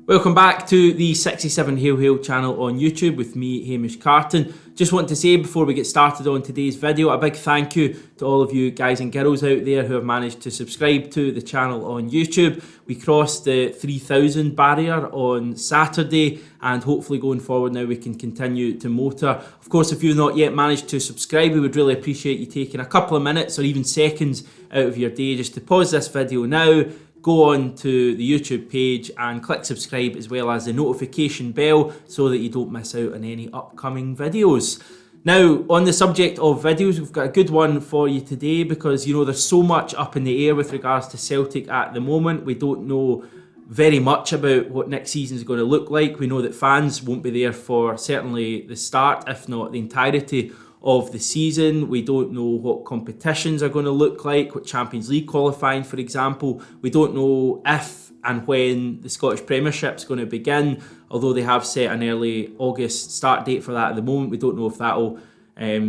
Welcome back to the 67 Hail Hail channel on YouTube with me, Hamish. Just want to say before we get started on today's video, a big thank you to all of you guys and girls out there who have managed to subscribe to the channel on YouTube. We crossed the 3,000 barrier on Saturday, and hopefully going forward now we can continue to motor. Of course, if you've not yet managed to subscribe, we would really appreciate you taking a couple of minutes or even seconds out of your day just to pause this video now, go on to the YouTube page and click subscribe, as well as the notification bell, so that you don't miss out on any upcoming videos. Now, on the subject of videos, we've got a good one for you today because, there's so much up in the air with regards to Celtic at the moment. We don't know very much about what next season is going to look like. We know that fans won't be there for certainly the start, if not the entirety of the season. We don't know what competitions are going to look like, what Champions League qualifying, for example. We don't know if and when the Scottish Premiership is going to begin, although they have set an early August start date for that at the moment. We don't know if that will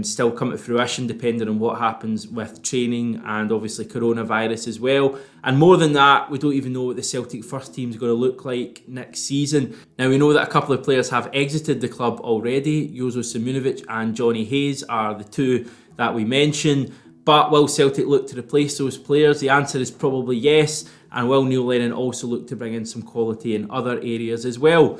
still come to fruition depending on what happens with training and obviously coronavirus as well. And more than that, we don't even know what the Celtic first team is going to look like next season. Now, we know that a couple of players have exited the club already. Jozo Simunovic and Johnny Hayes are the two that we mentioned. But will Celtic look to replace those players? The answer is probably yes. And will Neil Lennon also look to bring in some quality in other areas as well?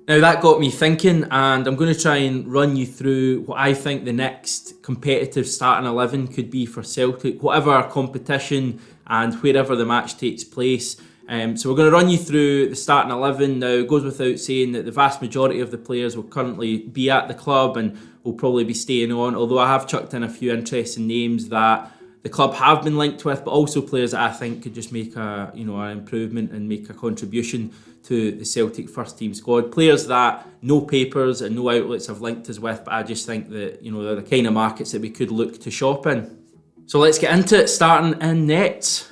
Now, that got me thinking, and I'm going to try and run you through what I think the next competitive starting 11 could be for Celtic, whatever competition and wherever the match takes place. So we're going to run you through the starting 11. Now, it goes without saying that the vast majority of the players will currently be at the club and will probably be staying on, although I have chucked in a few interesting names that the club have been linked with, but also players that I think could just make an improvement and make a contribution to the Celtic first team squad. Players that no papers and no outlets have linked us with, but I just think that they're the kind of markets that we could look to shop in. So let's get into it, starting in net.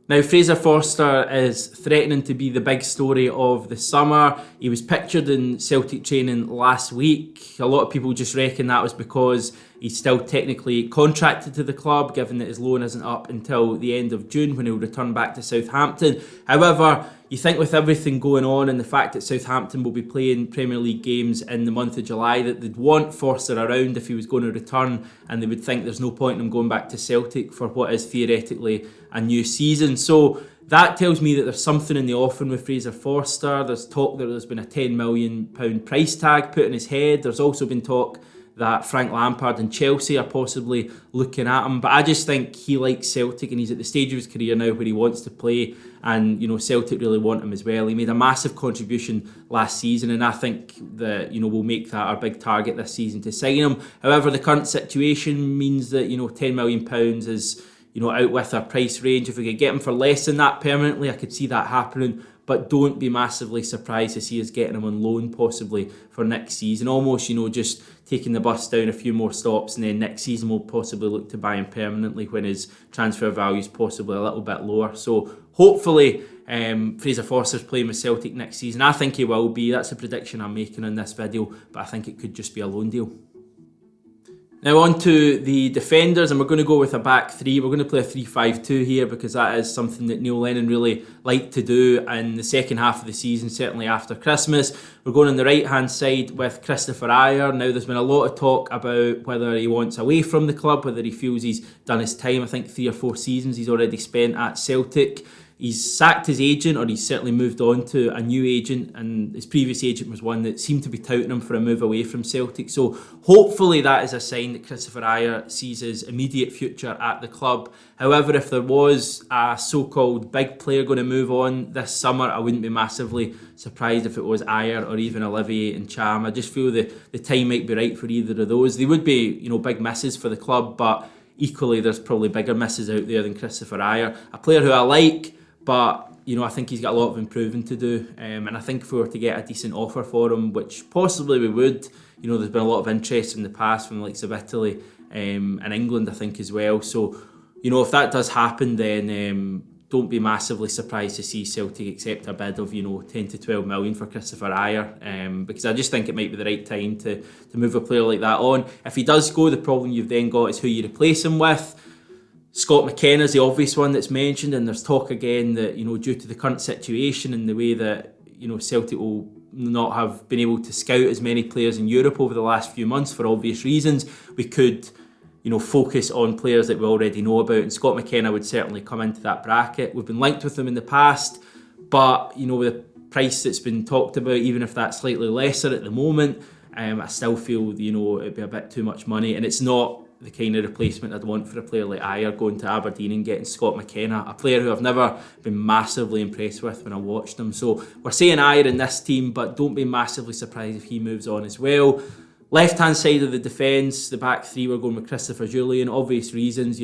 Now, Fraser Forster is threatening to be the big story of the summer. He was pictured in Celtic training last week. A lot of people just reckon that was because he's still technically contracted to the club, given that his loan isn't up until the end of June when he'll return back to Southampton. However, you think with everything going on and the fact that Southampton will be playing Premier League games in the month of July, that they'd want Forster around if he was going to return, and they would think there's no point in him going back to Celtic for what is theoretically a new season. So that tells me that there's something in the offing with Fraser Forster. There's talk that there's been a £10 million price tag put in his head. There's also been talk that Frank Lampard and Chelsea are possibly looking at him. But I just think he likes Celtic and he's at the stage of his career now where he wants to play, and Celtic really want him as well. He made a massive contribution last season, and I think that we'll make that our big target this season to sign him. However, the current situation means that £10 million is out with our price range. If we could get him for less than that permanently, I could see that happening. But don't be massively surprised to see us getting him on loan possibly for next season. Almost, just taking the bus down a few more stops, and then next season we'll possibly look to buy him permanently when his transfer value is possibly a little bit lower. So hopefully Fraser Forster's playing with Celtic next season. I think he will be. That's a prediction I'm making in this video, but I think it could just be a loan deal. Now on to the defenders, and we're going to go with a back three. We're going to play a 3-5-2 here because that is something that Neil Lennon really liked to do in the second half of the season, certainly after Christmas. We're going on the right-hand side with Christopher Ajer. Now, there's been a lot of talk about whether he wants away from the club, whether he feels he's done his time. I think 3 or 4 seasons he's already spent at Celtic. He's sacked his agent, or he's certainly moved on to a new agent, and his previous agent was one that seemed to be touting him for a move away from Celtic. So hopefully that is a sign that Christopher Ajer sees his immediate future at the club. However, if there was a so-called big player going to move on this summer, I wouldn't be massively surprised if it was Ajer or even Olivier Ntcham. I just feel that the time might be right for either of those. They would be, big misses for the club, but equally there's probably bigger misses out there than Christopher Ajer. A player who I like, but I think he's got a lot of improving to do, and I think if we were to get a decent offer for him, which possibly we would, there's been a lot of interest in the past from the likes of Italy and England, I think, as well. So if that does happen, then don't be massively surprised to see Celtic accept a bid of 10 to 12 million for Christopher Ajer, because I just think it might be the right time to move a player like that on. If he does go, the problem you've then got is who you replace him with. Scott McKenna's the obvious one that's mentioned, and there's talk again that due to the current situation and the way that Celtic will not have been able to scout as many players in Europe over the last few months for obvious reasons. We could focus on players that we already know about, and Scott McKenna would certainly come into that bracket. We've been linked with them in the past, but with the price that's been talked about, even if that's slightly lesser at the moment, I still feel it'd be a bit too much money, and it's not the kind of replacement I'd want for a player like Ajer going to Aberdeen and getting Scott McKenna, a player who I've never been massively impressed with when I watched him. So we're saying Ajer in this team, but don't be massively surprised if he moves on as well. Left-hand side of the defence, the back three, we're going with Christopher Julian. Obvious reasons,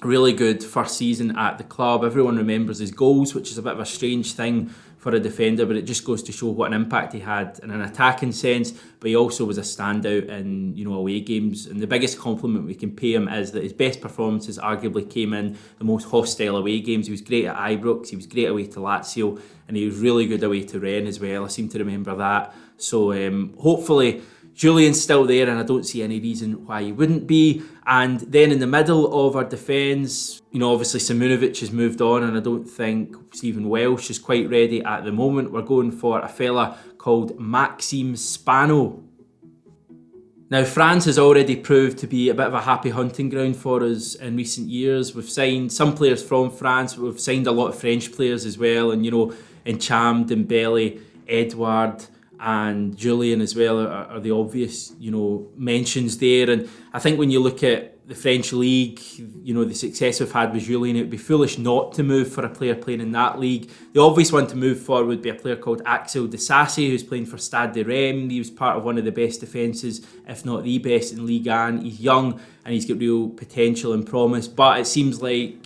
really good first season at the club. Everyone remembers his goals, which is a bit of a strange thing for a defender, but it just goes to show what an impact he had in an attacking sense. But he also was a standout in away games, and the biggest compliment we can pay him is that his best performances arguably came in the most hostile away games. He was great at Ibrox, he was great away to Lazio, and he was really good away to Rennes as well. I seem to remember that. So hopefully Julian's still there, and I don't see any reason why he wouldn't be. And then in the middle of our defence, obviously Simunovic has moved on, and I don't think Stephen Welsh is quite ready at the moment. We're going for a fella called Maxime Spano. Now, France has already proved to be a bit of a happy hunting ground for us in recent years. We've signed some players from France, but we've signed a lot of French players as well, and Encham, Dembele, Edouard and Julian as well are the obvious mentions there. And I think when you look at the French league, the success we've had with Julian, it would be foolish not to move for a player playing in that league. The obvious one to move for would be a player called Axel Disasi, who's playing for Stade de Rennes. He was part of one of the best defences, if not the best, in Ligue 1. He's young and he's got real potential and promise, but it seems like,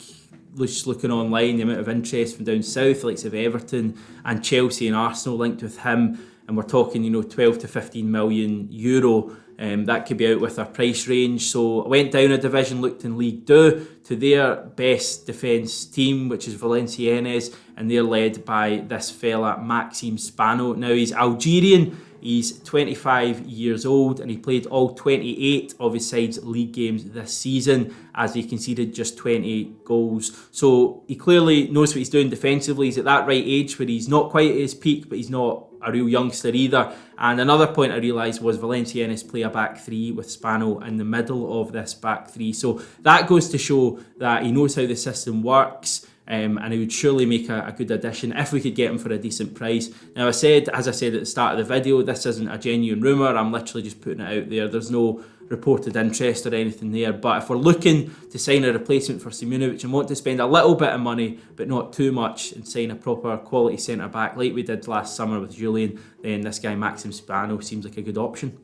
just looking online, the amount of interest from down south, likes of Everton and Chelsea and Arsenal linked with him, and we're talking 12 to 15 million euro. That could be out with our price range. So I went down a division, looked in Ligue 2 to their best defence team, which is Valenciennes, and they're led by this fella Maxime Spano. Now, he's Algerian, he's 25 years old, and he played all 28 of his side's league games this season, as he conceded just 28 goals. So he clearly knows what he's doing defensively. He's at that right age where he's not quite at his peak, but he's not a real youngster either. And another point I realised was Valenciennes play a back three with Spano in the middle of this back three. So that goes to show that he knows how the system works, and he would surely make a good addition if we could get him for a decent price. Now, as I said at the start of the video, this isn't a genuine rumour. I'm literally just putting it out there. There's no reported interest or anything there. But if we're looking to sign a replacement for Simunovic and want to spend a little bit of money, but not too much, and sign a proper quality centre-back like we did last summer with Julian, then this guy Maxime Spano seems like a good option.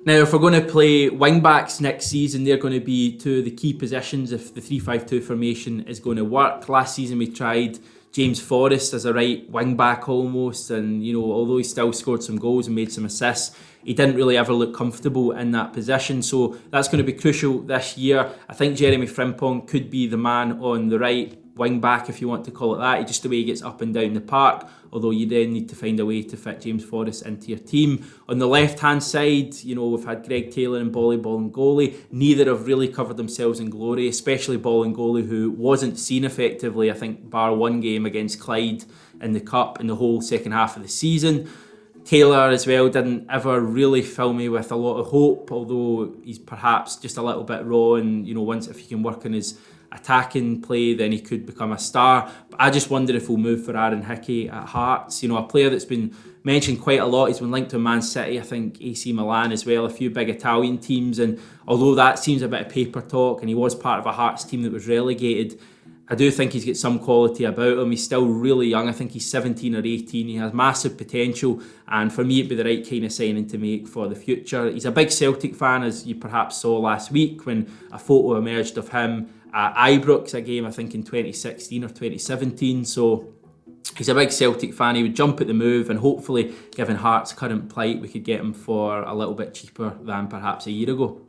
Now, if we're going to play wing-backs next season, they're going to be two of the key positions if the 3-5-2 formation is going to work. Last season we tried James Forrest as a right wing-back almost, and although he still scored some goals and made some assists, he didn't really ever look comfortable in that position. So that's going to be crucial this year. I think Jeremy Frimpong could be the man on the right wing back, if you want to call it that. Just the way he gets up and down the park, although you then need to find a way to fit James Forrest into your team. On the left hand side, we've had Greg Taylor and Bolly Bolingoli. Neither have really covered themselves in glory, especially Bolingoli, who wasn't seen effectively, I think, bar one game against Clyde in the Cup in the whole second half of the season. Taylor as well didn't ever really fill me with a lot of hope, although he's perhaps just a little bit raw, and once if he can work on his attacking play, then he could become a star. But I just wonder if we'll move for Aaron Hickey at Hearts, a player that's been mentioned quite a lot. He's been linked to Man City, I think AC Milan as well, a few big Italian teams, and although that seems a bit of paper talk, and he was part of a Hearts team that was relegated, I do think he's got some quality about him. He's still really young. I think he's 17 or 18. He has massive potential, and for me it'd be the right kind of signing to make for the future. He's a big Celtic fan, as you perhaps saw last week when a photo emerged of him at Ibrox, a game I think in 2016 or 2017. So he's a big Celtic fan. He would jump at the move, and hopefully, given Hearts' current plight, we could get him for a little bit cheaper than perhaps a year ago.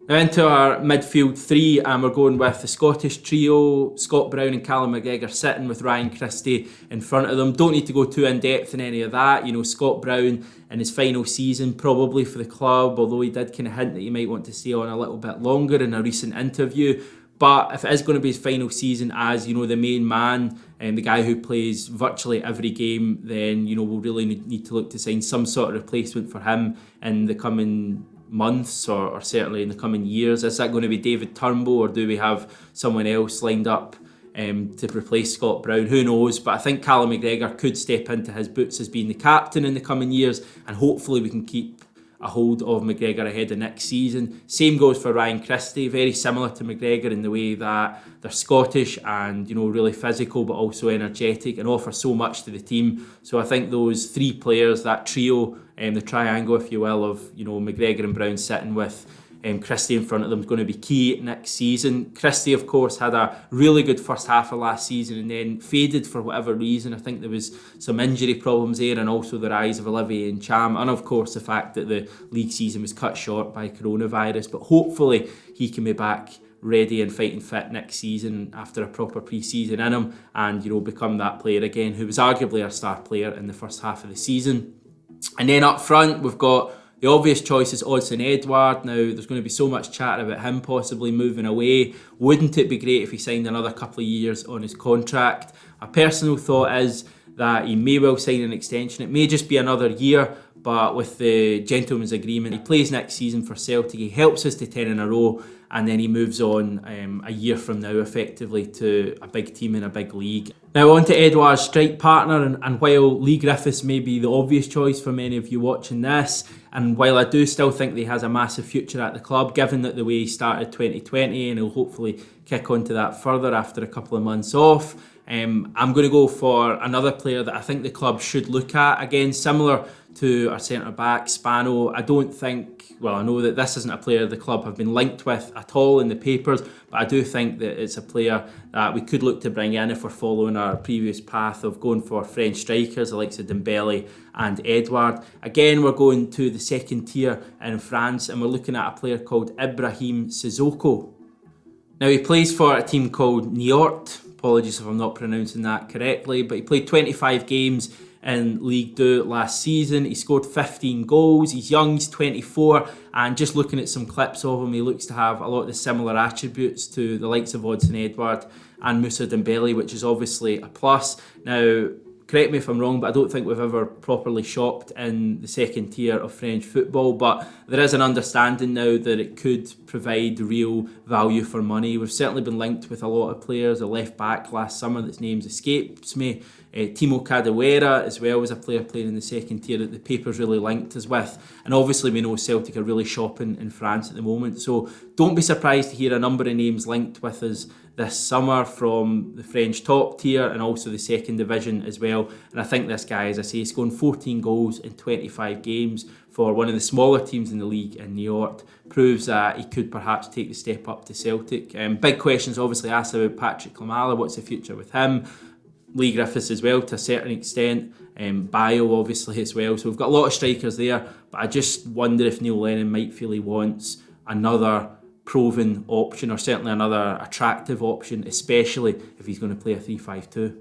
Now into our midfield three, and we're going with the Scottish trio, Scott Brown and Callum McGregor sitting with Ryan Christie in front of them. Don't need to go too in-depth in any of that. Scott Brown in his final season probably for the club, although he did kind of hint that he might want to stay on a little bit longer in a recent interview. But if it is going to be his final season as, the main man and the guy who plays virtually every game, then, we'll really need to look to sign some sort of replacement for him in the coming months or certainly in the coming years. Is that going to be David Turnbull, or do we have someone else lined up to replace Scott Brown? Who knows? But I think Callum McGregor could step into his boots as being the captain in the coming years, and hopefully we can keep a hold of McGregor ahead of next season. Same goes for Ryan Christie, very similar to McGregor in the way that they're Scottish and really physical but also energetic and offer so much to the team. So I think those three players, that trio, the triangle if you will, of McGregor and Brown sitting with Christie in front of them is going to be key next season. Christie, of course, had a really good first half of last season and then faded for whatever reason. I think there was some injury problems there, and also the rise of Olivier Ncham, and of course the fact that the league season was cut short by coronavirus. But hopefully he can be back ready and fighting fit next season after a proper pre-season in him, and become that player again who was arguably our star player in the first half of the season. And then up front we've got the obvious choice is Odsonne Edouard. Now, there's going to be so much chat about him possibly moving away. Wouldn't it be great if he signed another couple of years on his contract? A personal thought is that he may well sign an extension. It may just be another year, but with the gentleman's agreement, he plays next season for Celtic. He helps us to 10 in a row, and then he moves on a year from now effectively to a big team in a big league. Now on to Edouard's strike partner, and while Lee Griffiths may be the obvious choice for many of you watching this, and while I do still think that he has a massive future at the club, given that the way he started 2020, and he'll hopefully kick on to that further after a couple of months off, I'm going to go for another player that I think the club should look at. Again, similar to our centre-back, Spano. I know that this isn't a player the club have been linked with at all in the papers, but I do think that it's a player that we could look to bring in if we're following our previous path of going for French strikers, the likes of Dembele and Edouard. Again, we're going to the second tier in France, and we're looking at a player called Ibrahim Suzuko. Now, he plays for a team called Niort. Apologies if I'm not pronouncing that correctly, but he played 25 games in League 2 last season. He scored 15 goals. He's young, he's 24, and just looking at some clips of him, he looks to have a lot of the similar attributes to the likes of Odsonne Edouard and Moussa Dembele, which is obviously a plus. Now, correct me if I'm wrong, but I don't think we've ever properly shopped in the second tier of French football, but there is an understanding now that it could provide real value for money. We've certainly been linked with a lot of players. A left back last summer that's name escapes me, Timo Kadewere as well was a player playing in the second tier that the papers really linked us with, and obviously we know Celtic are really shopping in France at the moment, so don't be surprised to hear a number of names linked with us this summer from the French top tier and also the second division as well. And I think this guy, as I say, is scoring 14 goals in 25 games for one of the smaller teams in the league in Niort, proves that he could perhaps take the step up to Celtic. Big questions obviously asked about Patrick Klimala. What's the future with him? Lee Griffiths as well to a certain extent, Bio obviously as well. So we've got a lot of strikers there, but I just wonder if Neil Lennon might feel he wants another proven option, or certainly another attractive option, especially if he's going to play a 3-5-2.